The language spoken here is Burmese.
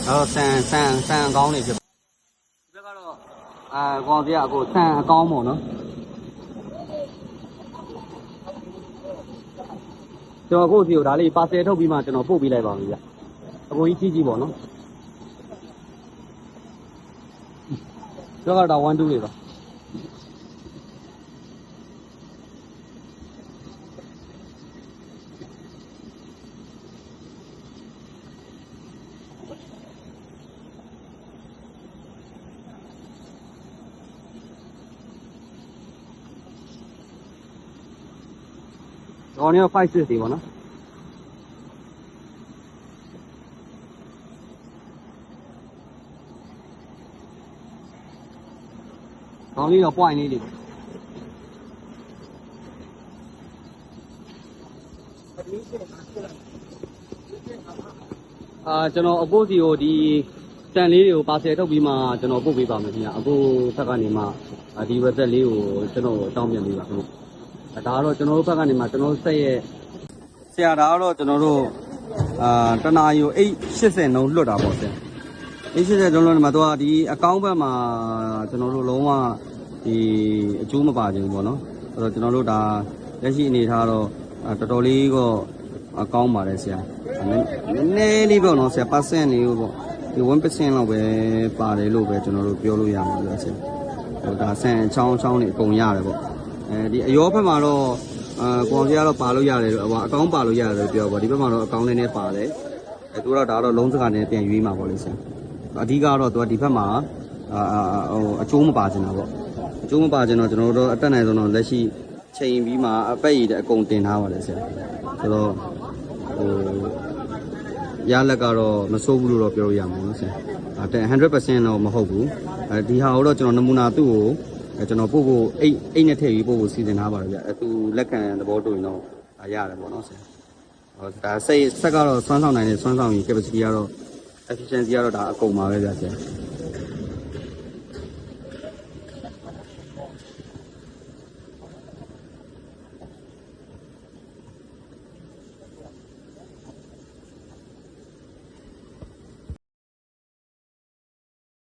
တော့ဆန်အကောင်းတွေဖြစ်ဒီဘက်ကတော့ကောင်စီကအခုဆန်အကောင်းပေါ့နော်ကျွန်တော်အခုစီကိုဒါလေးပါဆယ်ထုတ်ပြီးမှကျွန်တော်ပို့ပေးလိုက်ပါမယ်ဗျအကိုကြီးကြီးပေါ့နော်တော့1 2လေးပါတော့เนี่ย560ပေါ့နော်ကောင်းလေးတော့ point လေးတွေကျွန်တော်အကိုစီကိုဒီတန်လေးတွေကိုပါဆယ်ထုတ်ပြီးမှကျွန်တော်ပို့ပေးပါမယ်ခင်ဗျအကိုဘက်ကနေမှဒီ website လေးကိုကျွန်တော်တောင်းပြန်ပေးပါခင်ဗျဒါကတော့ကျွန်တော်တို့ဘက်ကနေမှကျွန်တော်တို့ဆက်ရဲ့ဆရာဒါကတော့ကျွန်တော်တို့တနာရီကို80နှုန်းလွတ်တာပေါ့ဆရာ80နှုန်းလွတ်တယ်မှာတော့ဒီအကောင့်ဘက်မှာကျွန်တော်တို့လုံးဝဒီအကျိုးမပါခြင်းပေါ့နော်အဲ့တော့ကျွန်တော်တို့ဒါလက်ရှိအနေထားတော့တော်တော်လေးကအကောင်းပါတယ်ဆရာနည်းနည်းလေးပေါ့နော်ဆရာ percent လေးပေါ့ဒီ 1% လောက်ပဲပါတယ်လို့ပဲကျွန်တော်တို့ပြောလို့ရမှာလို့ဆရာဟိုဒါဆန်ချောင်းနေအကုန်ရတယ်ပေါ့ဒီအရောဘက်မှာတော့ကောင်စီကတော့ပါလို့ရတယ်ဟိုအကောင်းပါလို့ရတယ်လို့ပြောပေါ့ဒီဘက်မှာတော့အကောင်းလေးနဲ့ပါတယ်သူကတော့ဒါတော့လုံးစကားနဲ့ပြန်ရွေးမှာပေါ့လေဆရာအဓိကတော့သူကဒီဘက်မှာဟိုအကျိုးမပါချင်တာပေါ့အကျိုးမပါချင်တော့ကျွန်တော်တို့အတက်နိုင်ဆုံးတော့လက်ရှိချိန်ပြီးမှအပက်ရည်တဲ့အကုန်တင်ထားပါတယ်ဆရာဆိုတော့ဟိုရလက်ကတော့မစိုးဘူးလို့တော့ပြောရမှာနော်ဆရာ100% တော့မဟုတ်ဘူးဒီဟာကိုတော့ကျွန်တော်နမူနာသူ့ကိုကျွန်တော်ပို့ဖို့အိတ်နဲ့ထည့်ပြီးပို့ဖို့စီစဉ်ထားပါတယ်ဗျသူလက်ခံသဘောတူရင်တော့ရတယ်ပေါ့နော်ဆရာဒါဆက်ကတော့စွမ်းဆောင်နိုင်တဲ့စွမ်းဆောင်ရည် capacity ကတော့ efficiency ကတော့ဒါအကုန်ပါပဲဗျဆရာ